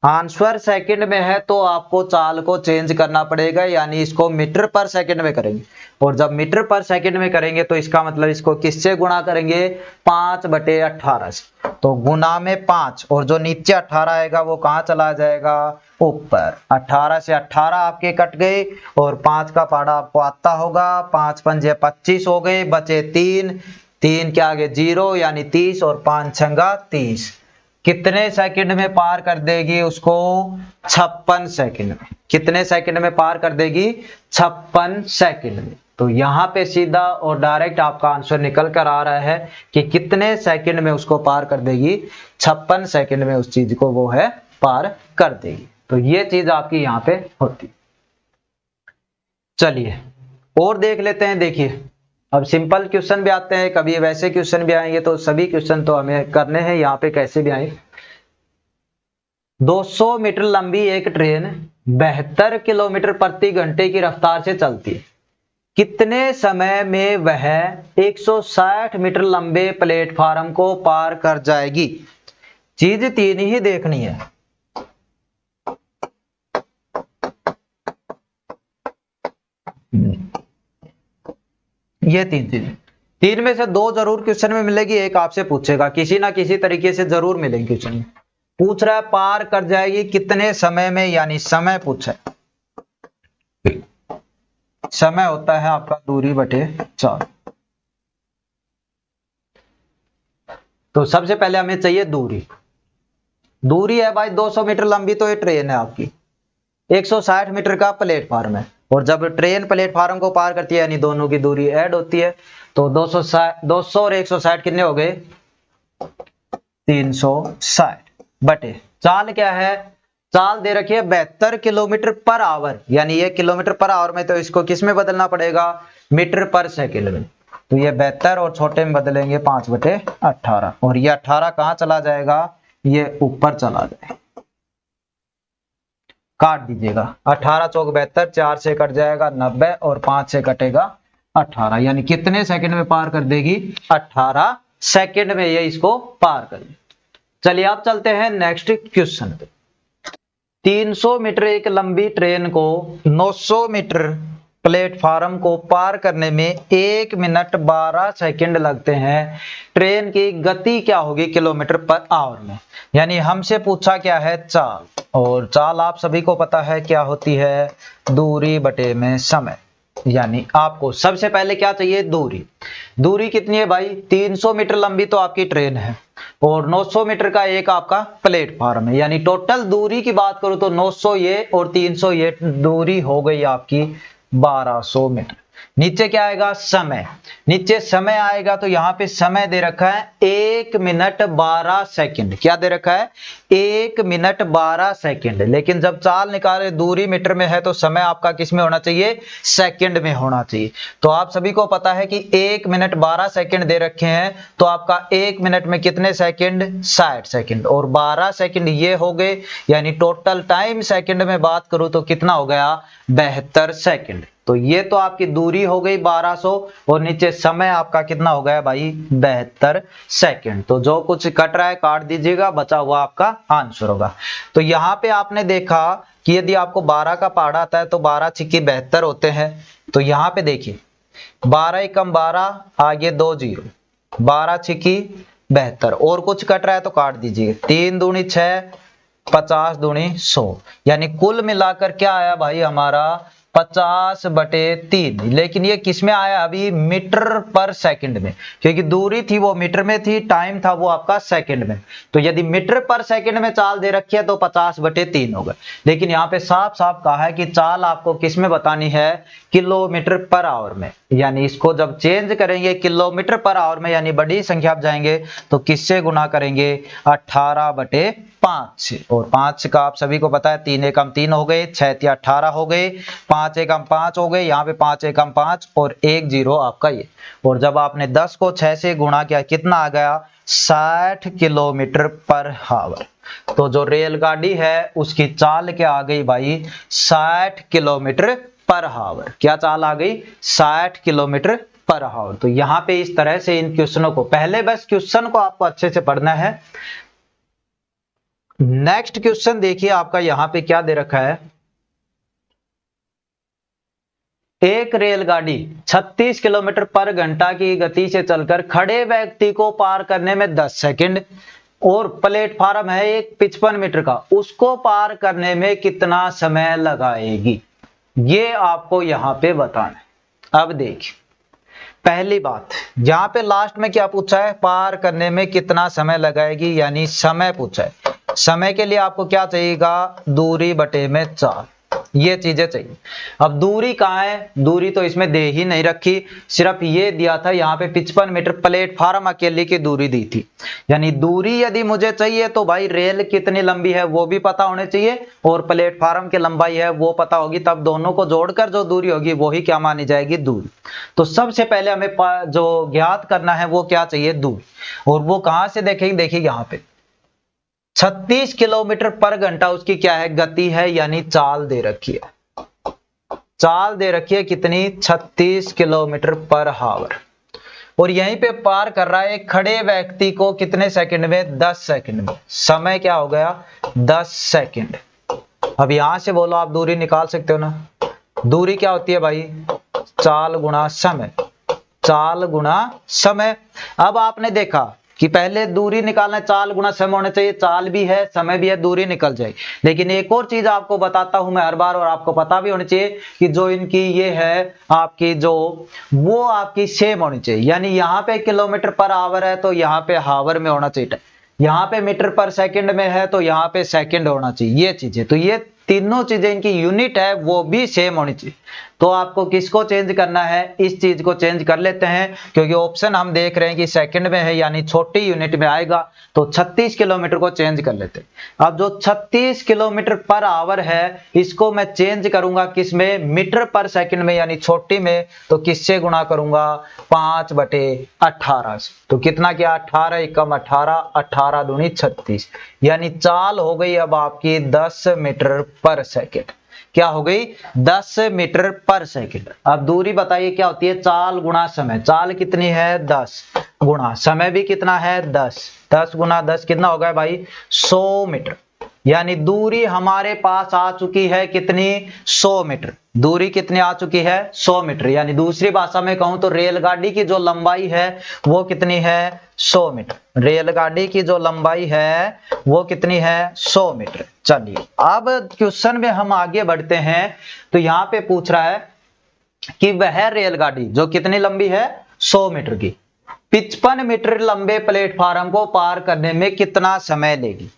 आंसर सेकंड में है तो आपको चाल को चेंज करना पड़ेगा, यानी इसको मीटर पर सेकंड में करेंगे, और जब मीटर पर सेकंड में करेंगे तो इसका मतलब इसको किससे गुणा करेंगे, 5/18 से। तो गुना में 5, और जो नीचे 18 आएगा वो कहां चला जाएगा, ऊपर। 18 से 18 आपके कट गए, और 5 का पाड़ा आपको आता होगा, 5 पंजे 25 हो गए, बचे 3 के आगे 0 यानी 30, और 5 छंगा 30। कितने सेकंड में पार कर देगी उसको, 56 सेकंड में। कितने सेकंड में पार कर देगी, 56 सेकंड में। तो यहां पे सीधा और डायरेक्ट आपका आंसर निकल कर आ रहा है कि कितने सेकंड में उसको पार कर देगी, 56 सेकंड में उस चीज को वो है पार कर देगी। तो ये चीज आपकी यहां पे होती। चलिए और देख लेते हैं। देखिए अब सिंपल क्वेश्चन भी आते हैं, कभी वैसे क्वेश्चन भी आएंगे, तो सभी क्वेश्चन तो हमें करने हैं यहाँ पे, कैसे भी आए। 200 मीटर लंबी एक ट्रेन 72 किलोमीटर प्रति घंटे की रफ्तार से चलती है। कितने समय में वह 160 मीटर लंबे प्लेटफार्म को पार कर जाएगी। चीज तीन ही देखनी है। ये तीन में से दो जरूर क्वेश्चन में मिलेगी, एक आपसे पूछेगा, किसी ना किसी तरीके से जरूर मिलेंगे क्वेश्चन में। पूछ रहा है पार कर जाएगी कितने समय में, यानी समय पूछा है। समय होता है आपका दूरी बटे चाल। तो सबसे पहले हमें चाहिए दूरी। दूरी है भाई 200 मीटर लंबी, तो ये ट्रेन है आपकी, 160 मीटर का प्लेटफार्म है, और जब ट्रेन प्लेटफार्म को पार करती है यानी दोनों की दूरी ऐड होती है। तो 200 और 160 कितने हो गए, 360 बटे चाल क्या है, चाल दे रखी है 72 किलोमीटर पर आवर, यानी ये किलोमीटर पर आवर में, तो इसको किस में बदलना पड़ेगा, मीटर पर सेकंड में। तो ये 72 और छोटे में बदलेंगे 5/18, और ये 18 कहां चला जाएगा, ये ऊपर चला जाएगा। काट दीजिएगा, 18 चौक 72, 4 से कट जाएगा 90, और 5 से कटेगा 18, यानी कितने सेकंड में पार कर देगी, 18 सेकंड में ये इसको पार कर। चलिए आप चलते हैं नेक्स्ट क्वेश्चन पे। 300 मीटर एक लंबी ट्रेन को 900 मीटर प्लेटफार्म को पार करने में 1 मिनट 12 सेकंड लगते हैं। ट्रेन की गति क्या होगी किलोमीटर पर आवर में। यानी हमसे पूछा क्या है, चाल, और चाल आप सभी को पता है क्या होती है, दूरी बटे में समय। यानी आपको सबसे पहले क्या चाहिए, दूरी। दूरी कितनी है भाई, 300 मीटर लंबी तो आपकी ट्रेन है और 900 मीटर का एक आपका प्लेटफार्म है, यानी टोटल दूरी की बात करूं तो 900 ये और 300 ये दूरी हो गई आपकी 1200 मीटर। नीचे क्या आएगा, समय। नीचे समय आएगा तो यहां पे समय दे रखा है 1 मिनट 12 सेकंड। क्या दे रखा है, 1 मिनट 12 सेकंड। लेकिन जब चाल निकाले दूरी मीटर में है तो समय आपका किस में होना चाहिए, सेकंड में होना चाहिए। तो आप सभी को पता है कि 1 मिनट 12 सेकंड दे रखे हैं तो आपका 1 मिनट में कितने सेकंड, 60 सेकंड और 12 सेकंड ये हो गए, यानी टोटल टाइम सेकंड में बात करूं तो कितना हो गया, 72 सेकंड। तो ये तो आपकी दूरी हो गई 1200 और नीचे समय आपका कितना हो गया भाई, 72 सेकंड। तो जो कुछ कट रहा है काट दीजिएगा, बचा हुआ आपका आंसर होगा। तो यहाँ पे आपने देखा कि यदि आपको 12 का पहाड़ा आता है तो 12 छिक्की 72 होते हैं। तो यहाँ पे देखिए 12 एकम 12, आगे 2 जीरो, 12 छिक्की 72 और कुछ कट रहा है तो काट दीजिए। 3 दूनी 6, 50 दूनी 100, यानी कुल मिलाकर क्या आया भाई हमारा 50/3। लेकिन ये किस में आया अभी, मीटर पर सेकंड में, क्योंकि दूरी थी वो मीटर में थी, टाइम था वो आपका सेकंड में। तो यदि मीटर पर सेकंड में चाल दे रखी है तो 50/3 होगा। लेकिन यहाँ पे साफ साफ कहा है कि चाल आपको किस में बतानी है, किलोमीटर पर आवर में। यानी इसको जब चेंज करेंगे किलोमीटर पर आवर में, यानी बड़ी संख्या आप जाएंगे तो किससे गुना करेंगे, 18/5। और 5 का आप सभी को पता है 3 एकम 3 हो गए, 6 तिया 18 हो गए, 5 एकम 5 हो गए, यहाँ पे 5 एकम 5 और 1 जीरो आपका ये। और जब आपने 10 को 6 से गुणा किया कितना आ गया, 60 किलोमीटर पर आवर। तो जो रेलगाड़ी है उसकी चाल क्या आ गई भाई, 60 किलोमीटर पर आवर। क्या चाल आ गई, 60 किलोमीटर पर आवर। तो यहाँ पे इस तरह से इन क्वेश्चनों को, पहले बस क्वेश्चन को आपको अच्छे से पढ़ना है। नेक्स्ट क्वेश्चन देखिए आपका यहाँ पे क्या दे रखा है, एक रेलगाड़ी 36 किलोमीटर पर घंटा की गति से चलकर खड़े व्यक्ति को पार करने में 10 सेकंड और प्लेटफार्म है एक 55 मीटर का, उसको पार करने में कितना समय लगाएगी, ये आपको यहां पे बताना है। अब देखिए पहली बात, यहां पे लास्ट में क्या पूछा है, पार करने में कितना समय लगाएगी, यानी समय पूछा है। समय के लिए आपको क्या चाहिएगा, दूरी बटे में 4, ये चीजें चाहिए। अब दूरी कहाँ है, दूरी तो इसमें दे ही नहीं रखी, सिर्फ ये दिया था यहाँ पे 55 मीटर प्लेटफार्म अकेले की दूरी दी थी। यानी दूरी यदि मुझे चाहिए तो भाई रेल कितनी लंबी है वो भी पता होने चाहिए और प्लेटफार्म की लंबाई है वो पता होगी, तब दोनों को जोड़कर जो दूरी होगी वो ही क्या मानी जाएगी, दूरी। तो सबसे पहले हमें जो ज्ञात करना है वो क्या चाहिए, दूरी। और वो कहां से देखेंगे, देखिए यहाँ पे 36 किलोमीटर पर घंटा उसकी क्या है, गति है, यानी चाल दे रखी है। चाल दे रखी है कितनी, 36 किलोमीटर पर आवर। और यहीं पे पार कर रहा है एक खड़े व्यक्ति को कितने सेकंड में, 10 सेकंड में। समय क्या हो गया, 10 सेकंड। अब यहां से बोलो आप दूरी निकाल सकते हो ना। दूरी क्या होती है भाई, चाल गुणा समय, चाल गुणा समय। अब आपने देखा कि पहले दूरी निकालना, चाल गुणा समय होना चाहिए, चाल भी है समय भी है, दूरी निकल जाएगी। लेकिन एक और चीज आपको बताता हूं मैं हर बार, और आपको पता भी होनी चाहिए कि जो इनकी ये है आपकी जो, वो आपकी सेम होनी चाहिए। यानी यहाँ पे किलोमीटर पर आवर है तो यहाँ पे हावर में होना चाहिए, यहाँ पे मीटर पर सेकंड में है तो यहाँ पे सेकंड होना चाहिए, ये चीजें। तो ये तीनों चीजें इनकी यूनिट है वो भी सेम होनी चाहिए। तो आपको किसको चेंज करना है, इस चीज को चेंज कर लेते हैं, क्योंकि ऑप्शन हम देख रहे हैं कि सेकंड में है यानी छोटी यूनिट में आएगा। तो 36 किलोमीटर को चेंज कर लेते हैं। अब जो 36 किलोमीटर पर आवर है इसको मैं चेंज करूंगा किसमें, मीटर पर सेकंड में, यानी छोटी में। तो किससे गुणा करूंगा, 5/18 से। तो कितना क्या, 18 एकम 18, 18 दूनी 36, यानी चाल हो गई अब आपकी 10 मीटर पर सेकंड। क्या हो गई, 10 मीटर पर सेकंड। अब दूरी बताइए क्या होती है, चाल गुणा समय। चाल कितनी है, 10 गुणा समय भी कितना है, 10। 10 गुणा 10 कितना हो गया भाई, 100 मीटर। यानी दूरी हमारे पास आ चुकी है कितनी, 100 मीटर। दूरी कितनी आ चुकी है, 100 मीटर। यानी दूसरी भाषा में कहूं तो रेलगाड़ी की जो लंबाई है वो कितनी है, 100 मीटर। रेलगाड़ी की जो लंबाई है वो कितनी है, 100 मीटर। चलिए अब क्वेश्चन में हम आगे बढ़ते हैं। तो यहाँ पे पूछ रहा है कि वह रेलगाड़ी जो कितनी लंबी है, 100 मीटर की, 55 मीटर लंबे प्लेटफार्म को पार करने में कितना समय लेगी।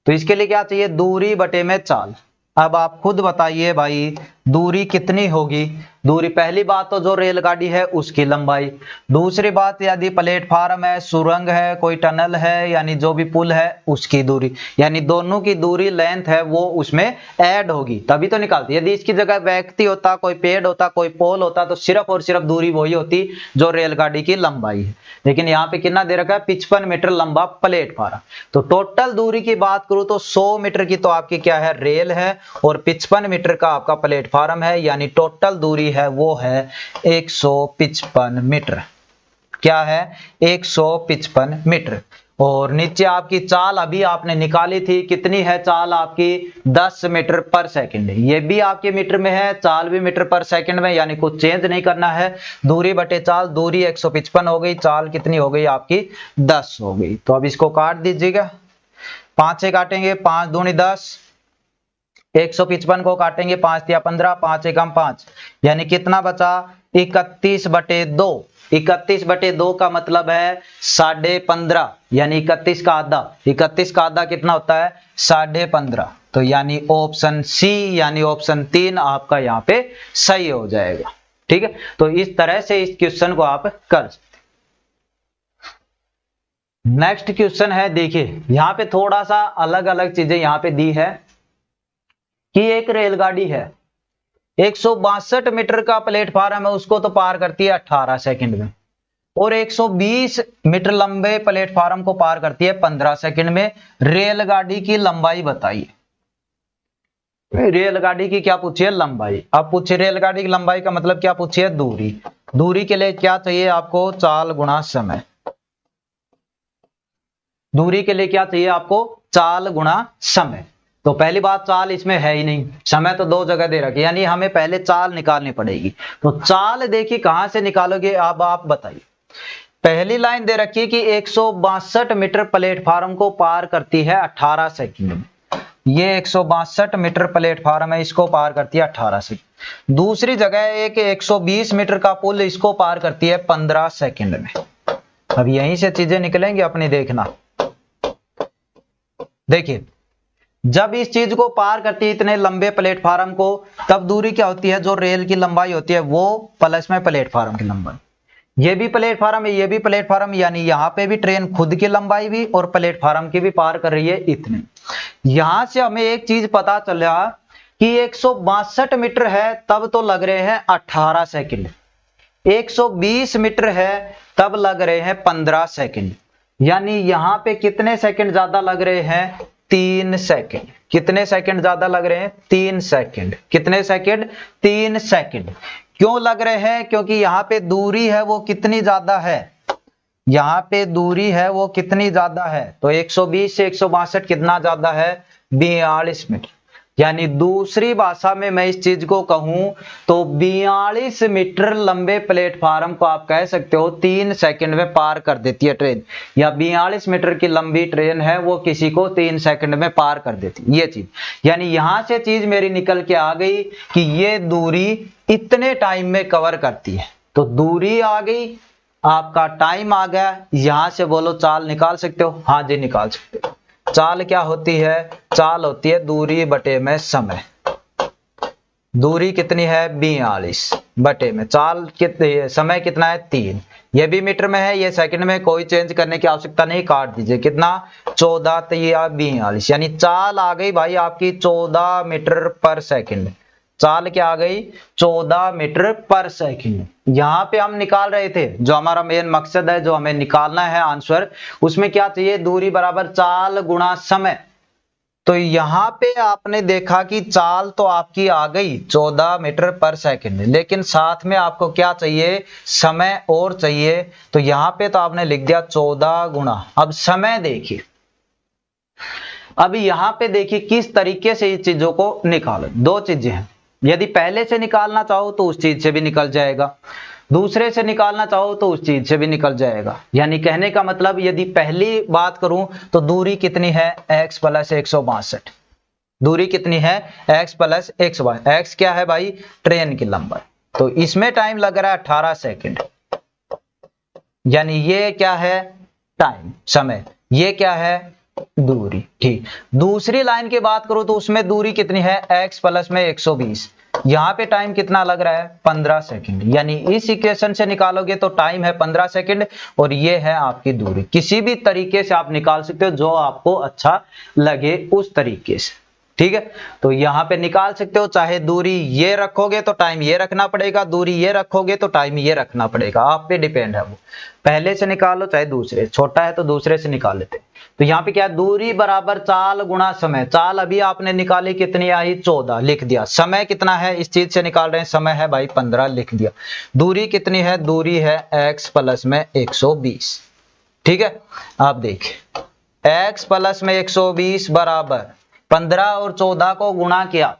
तो इसके लिए क्या चाहिए, दूरी बटे में चाल। अब आप खुद बताइए भाई दूरी कितनी होगी। दूरी, पहली बात तो जो रेलगाड़ी है उसकी लंबाई, दूसरी बात यदि प्लेटफार्म है, सुरंग है, कोई टनल है, यानी जो भी पुल है उसकी दूरी, यानी दोनों की दूरी लेंथ है वो उसमें ऐड होगी तभी तो निकालती। यदि इसकी जगह व्यक्ति होता, कोई पेड़ होता, कोई पोल होता तो सिर्फ और सिर्फ दूरी वही होती जो रेलगाड़ी की लंबाई है। लेकिन यहाँ पे कितना दे रखा है, 55 मीटर लंबा प्लेटफार्म। तो टोटल दूरी की बात करूं तो 100 मीटर की तो आपकी क्या है, रेल है, और 55 मीटर का आपका प्लेटफार्म है, यानी टोटल दूरी है वो है 155 मीटर। क्या है, 155 मीटर। और नीचे आपकी चाल अभी आपने निकाली थी, कितनी है चाल आपकी, 10 मीटर पर सेकंड। ये भी आपके मीटर में है, चाल भी मीटर पर सेकंड में, यानी कुछ चेंज नहीं करना है। दूरी बटे चाल, दूरी 155 हो गई, चाल कितनी हो गई आपकी 10 हो गई। तो अब इसको काट दीजिएगा, 5 से काटेंगे, 5 दूनी 10, 155 को काटेंगे, 5 या 15, 5 एकम 5, यानी कितना बचा, 31/2। 31/2 का मतलब है 15.5, यानी 31 का आधा। 31 का आधा कितना होता है, 15.5। तो यानी ऑप्शन सी, यानी ऑप्शन 3 आपका यहाँ पे सही हो जाएगा। ठीक है, तो इस तरह से इस क्वेश्चन को आप कर सकते। नेक्स्ट क्वेश्चन है, देखिए यहाँ पे थोड़ा सा अलग अलग चीजें यहाँ पे दी है कि एक रेलगाड़ी है, 162 मीटर का प्लेटफार्म है, उसको तो पार करती है 18 सेकंड में, और 120 मीटर लंबे प्लेटफार्म को पार करती है 15 सेकंड में। रेलगाड़ी की लंबाई बताइए। रेलगाड़ी की क्या पूछी है, लंबाई। अब पूछिए रेलगाड़ी की लंबाई का मतलब क्या पूछी है, दूरी। दूरी के लिए क्या चाहिए आपको, चाल गुणा समय। दूरी के लिए क्या चाहिए आपको, चाल गुणा समय। तो पहली बात, चाल इसमें है ही नहीं, समय तो 2 जगह दे रखी, यानी हमें पहले चाल निकालनी पड़ेगी। तो चाल देखिए कहां से निकालोगे, अब आप बताइए। पहली लाइन दे रखी है कि 162 मीटर प्लेटफार्म को पार करती है 18 सेकंड में। ये 162 मीटर प्लेटफार्म है, इसको पार करती है 18 सेकंड। दूसरी जगह एक 120 मीटर का पुल, इसको पार करती है 15 सेकंड में। अब यहीं से चीजें निकलेंगी अपनी, देखना। देखिए जब इस चीज को पार करती है इतने लंबे प्लेटफार्म को, तब दूरी क्या होती है, जो रेल की लंबाई होती है वो प्लस में प्लेटफार्म की लंबाई। ये भी प्लेटफार्म है, ये भी प्लेटफार्म, यानी यहाँ पे भी ट्रेन खुद की लंबाई भी और प्लेटफार्म की भी पार कर रही है इतने। यहां से हमें एक चीज पता चला कि 162 मीटर है तब तो लग रहे हैं 18 सेकंड, 120 मीटर है तब लग रहे हैं 15 सेकंड, यानी यहां पे कितने सेकंड ज्यादा लग रहे हैं, 3 सेकंड। कितने सेकंड ज्यादा लग रहे हैं, 3 सेकंड। कितने सेकंड, 3 सेकंड। क्यों लग रहे हैं, क्योंकि यहाँ पे दूरी है वो कितनी ज्यादा है, यहाँ पे दूरी है वो कितनी ज्यादा है, तो 120 से 162 कितना ज्यादा है, 42 मीटर। यानी दूसरी भाषा में मैं इस चीज को कहूं तो 42 मीटर लंबे प्लेटफार्म को आप कह सकते हो 3 सेकंड में पार कर देती है ट्रेन, या 42 मीटर की लंबी ट्रेन है वो किसी को 3 सेकंड में पार कर देती है, ये चीज। यानी यहां से चीज मेरी निकल के आ गई कि ये दूरी इतने टाइम में कवर करती है। तो दूरी आ गई, आपका टाइम आ गया, यहां से बोलो चाल निकाल सकते हो, हाँ जी निकाल सकते हो। चाल क्या होती है, चाल होती है दूरी बटे में समय। दूरी कितनी है, 42 बटे में चाल कितनी, समय कितना है 3। ये भी मीटर में है, ये सेकंड में, कोई चेंज करने की आवश्यकता नहीं, काट दीजिए। कितना, 14 या 42, यानी चाल आ गई भाई आपकी 14 मीटर पर सेकंड। चाल क्या आ गई, 14 मीटर पर सेकंड। यहां पे हम निकाल रहे थे, जो हमारा मेन मकसद है, जो हमें निकालना है आंसर, उसमें क्या चाहिए, दूरी बराबर चाल गुणा समय। तो यहां पे आपने देखा कि चाल तो आपकी आ गई 14 मीटर पर सेकंड, लेकिन साथ में आपको क्या चाहिए, समय और चाहिए। तो यहां पे तो आपने लिख दिया 14 गुणा। अब समय देखिए, अब यहां पे देखिए किस तरीके से इस चीजों को निकालो। 2 चीजें हैं, यदि पहले से निकालना चाहो तो उस चीज से भी निकल जाएगा, दूसरे से निकालना चाहो तो उस चीज से भी निकल जाएगा। यानी कहने का मतलब, यदि पहली बात करूं तो दूरी कितनी है, x + 162। दूरी कितनी है, x + 162। x क्या है भाई, ट्रेन की लंबाई। तो इसमें टाइम लग रहा है 18 सेकंड, यानी ये क्या है टाइम समय, ये क्या है दूरी। ठीक, दूसरी लाइन की बात करूं तो उसमें दूरी कितनी है x प्लस में 120, यहां पे टाइम कितना लग रहा है 15 सेकंड, यानी इस इक्वेशन से निकालोगे तो टाइम है 15 सेकंड और ये है आपकी दूरी। किसी भी तरीके से आप निकाल सकते हो जो आपको अच्छा लगे उस तरीके से, ठीक है। तो यहां पे निकाल सकते हो, चाहे दूरी ये रखोगे तो टाइम ये रखना पड़ेगा, दूरी ये रखोगे तो टाइम ये रखना पड़ेगा, आप पे डिपेंड है, वो पहले से निकालो चाहे दूसरे, छोटा है तो दूसरे से निकाल लेते। तो यहाँ पे क्या है, दूरी बराबर चाल गुणा समय। चाल अभी आपने निकाली कितनी आई 14 लिख दिया, समय कितना है इस चीज से निकाल रहे हैं, समय है भाई 15 लिख दिया, दूरी कितनी है, दूरी है x प्लस में 120, ठीक है। आप देखिए x प्लस में 120 बराबर 15 और 14 को गुणा किया,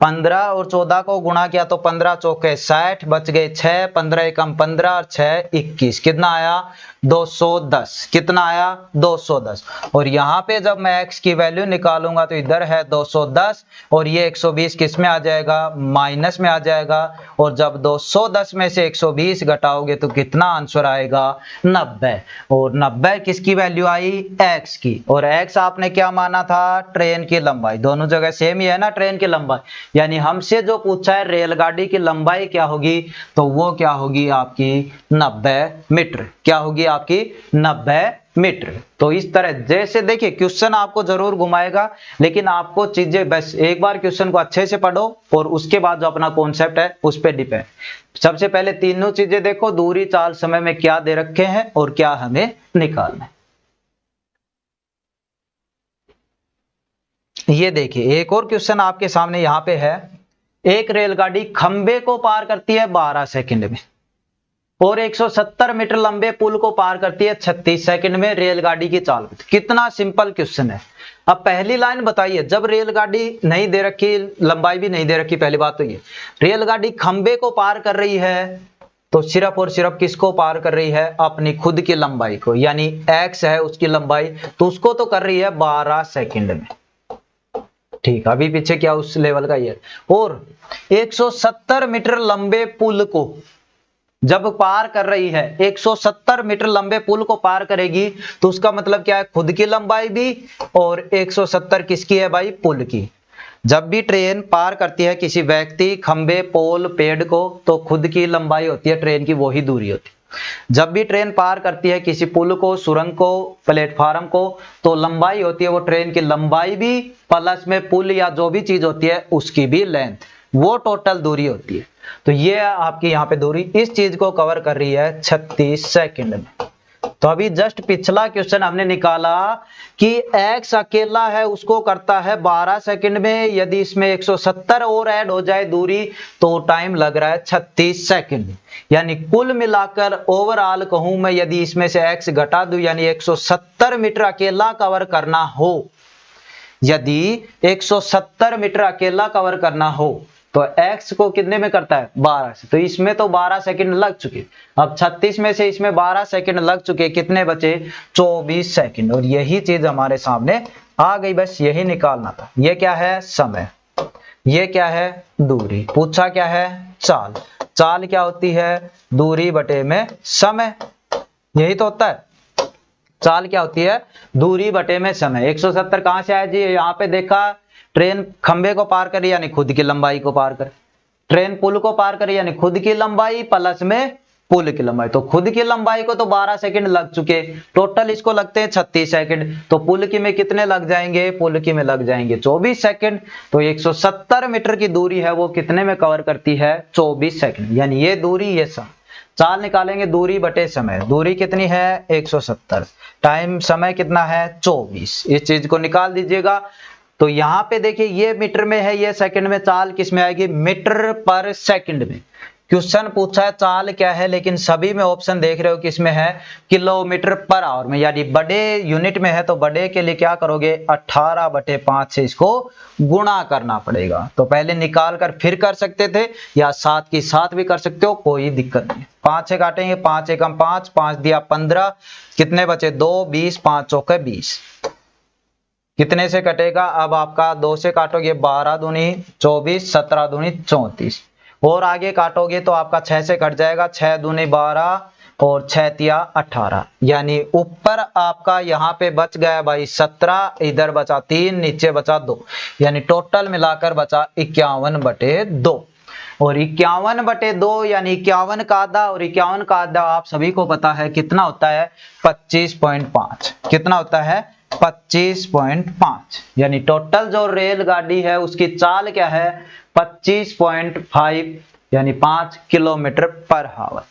15 और 14 को गुणा किया तो 15 चौके 60 बच गए 6, 15 एकम 15 और 6 21, कितना आया 210, कितना आया 210। और यहाँ पे जब मैं x की वैल्यू निकालूंगा तो इधर है 210 और ये 120 किस में आ जाएगा माइनस में आ जाएगा, और जब 210 में से 120 घटाओगे तो कितना आंसर आएगा 90, और 90 किसकी वैल्यू आई x की, और x आपने क्या माना था ट्रेन की लंबाई, दोनों जगह सेम ही है ना ट्रेन की लंबाई, यानी हमसे जो पूछा है रेलगाड़ी की लंबाई क्या होगी, तो वो क्या होगी आपकी 90 मीटर, क्या होगी आपकी 90 मीटर। तो इस तरह जैसे देखिए क्वेश्चन आपको जरूर घुमाएगा, लेकिन आपको चीजें बस एक बार क्वेश्चन को अच्छे से पढ़ो और उसके बाद जो अपना कॉन्सेप्ट है उस पर डिपेंड। सबसे पहले तीनों चीजें देखो, दूरी चाल समय में क्या दे रखे हैं और क्या हमें निकालना है। ये देखिए एक और क्वेश्चन आपके सामने यहाँ पे है, एक रेलगाड़ी खंबे को पार करती है 12 सेकंड में और 170 मीटर लंबे पुल को पार करती है 36 सेकंड में, रेलगाड़ी की चाल। कितना सिंपल क्वेश्चन है। अब पहली लाइन बताइए, जब रेलगाड़ी नहीं दे रखी, लंबाई भी नहीं दे रखी, पहली बात तो ये रेलगाड़ी खंबे को पार कर रही है तो सिर्फ और सिर्फ किसको पार कर रही है, अपनी खुद की लंबाई को, यानी x है उसकी लंबाई, तो उसको तो कर रही है 12 सेकंड में। ठीक, अभी पीछे क्या उस लेवल का ये, और 170 मीटर लंबे पुल को जब पार कर रही है, 170 मीटर लंबे पुल को पार करेगी तो उसका मतलब क्या है, खुद की लंबाई भी और 170 किसकी है भाई, पुल की। जब भी ट्रेन पार करती है किसी व्यक्ति, खंबे, पोल, पेड़ को, तो खुद की लंबाई होती है ट्रेन की, वही दूरी होती है। जब भी ट्रेन पार करती है किसी पुल को, सुरंग को, प्लेटफार्म को, तो लंबाई होती है वो ट्रेन की लंबाई भी प्लस में पुल या जो भी चीज होती है उसकी भी लेंथ, वो टोटल दूरी होती है। तो ये आपकी यहाँ पे दूरी इस चीज को कवर कर रही है 36 सेकंड में। तो अभी जस्ट पिछला क्वेश्चन हमने निकाला कि x अकेला है उसको करता है 12 सेकंड में, यदि इसमें 170 और ऐड हो जाए दूरी तो टाइम लग रहा है 36 सेकंड। यानी कुल मिलाकर ओवरऑल कहूं मैं, यदि इसमें से x घटा दूं, यानी 170 मीटर अकेला कवर करना हो, यदि 170 मीटर अकेला कवर करना हो तो x को कितने में करता है 12 से, तो इसमें तो 12 सेकंड लग चुके। अब 36 में से इसमें 12 सेकंड लग चुके, कितने बचे 24 सेकंड, और यही चीज हमारे सामने आ गई, बस यही निकालना था। ये क्या है समय, ये क्या है दूरी, पूछा क्या है चाल, चाल क्या होती है दूरी बटे में समय, यही तो होता है। चाल क्या होती है दूरी बटे में समय। 170 कहां से आया जी, यहाँ पे देखा ट्रेन खंबे को पार करी यानी खुद की लंबाई को पार करे, ट्रेन पुल को पार करी यानी खुद की लंबाई प्लस में पुल की लंबाई, तो खुद की लंबाई को तो 12 सेकंड लग चुके, टोटल इसको लगते हैं 36 सेकंड, तो पुल की में कितने लग जाएंगे, पुल की में लग जाएंगे 24 सेकंड। तो 170 मीटर की दूरी है वो कितने में कवर करती है 24 सेकंड, यानी ये दूरी ये सब चाल निकालेंगे, दूरी बटे समय, दूरी कितनी है 170, टाइम समय कितना है 24, इस चीज को निकाल दीजिएगा। तो यहां पे देखिए ये मीटर में है, ये सेकंड में, चाल किस में आएगी मीटर पर सेकंड में। क्वेश्चन पूछा है चाल क्या है, लेकिन सभी में ऑप्शन देख रहे हो किसमें है किलोमीटर पर आवर में, यानी बड़े यूनिट में है, तो बड़े के लिए क्या करोगे 18/5 से इसको गुणा करना पड़ेगा। तो पहले निकाल कर फिर कर सकते थे या साथ की साथ भी कर सकते हो, कोई दिक्कत नहीं। 5 से काटेंगे, 5 एकम 5, 5 दिया 15, कितने बचे 2, 20, 5 चौके 20, कितने से कटेगा अब आपका 2 से काटोगे 12 दूनी 24, 17 दूनी 34, और आगे काटोगे तो आपका 6 से कट जाएगा, 6 दूनी 12 और 6 तिया 18, यानी ऊपर आपका यहाँ पे बच गया भाई 17, इधर बचा 3, नीचे बचा 2, यानी टोटल मिलाकर बचा 51/2। और 51/2 यानी 51 का आधा, और 51 का आधा आप सभी को पता है कितना होता है, 25.5। कितना होता है, 25.5, यानी टोटल जो रेलगाड़ी है उसकी चाल क्या है, 25.5 यानी 5 किलोमीटर पर आवर।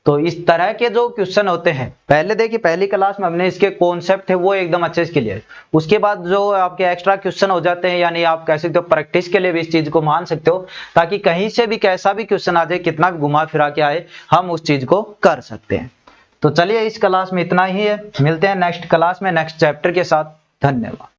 तो इस तरह के जो क्वेश्चन होते हैं, पहले देखिए पहली क्लास में हमने इसके कॉन्सेप्ट थे वो एकदम अच्छे से क्लियर, उसके बाद जो आपके एक्स्ट्रा क्वेश्चन हो जाते हैं, यानी आप कह सकते हो प्रैक्टिस के लिए भी इस चीज को मान सकते हो, ताकि कहीं से भी कैसा भी क्वेश्चन आ जाए, कितना घुमा फिरा के आए, हम उस चीज को कर सकते हैं। तो चलिए इस क्लास में इतना ही है, मिलते हैं नेक्स्ट क्लास में नेक्स्ट चैप्टर के साथ। धन्यवाद।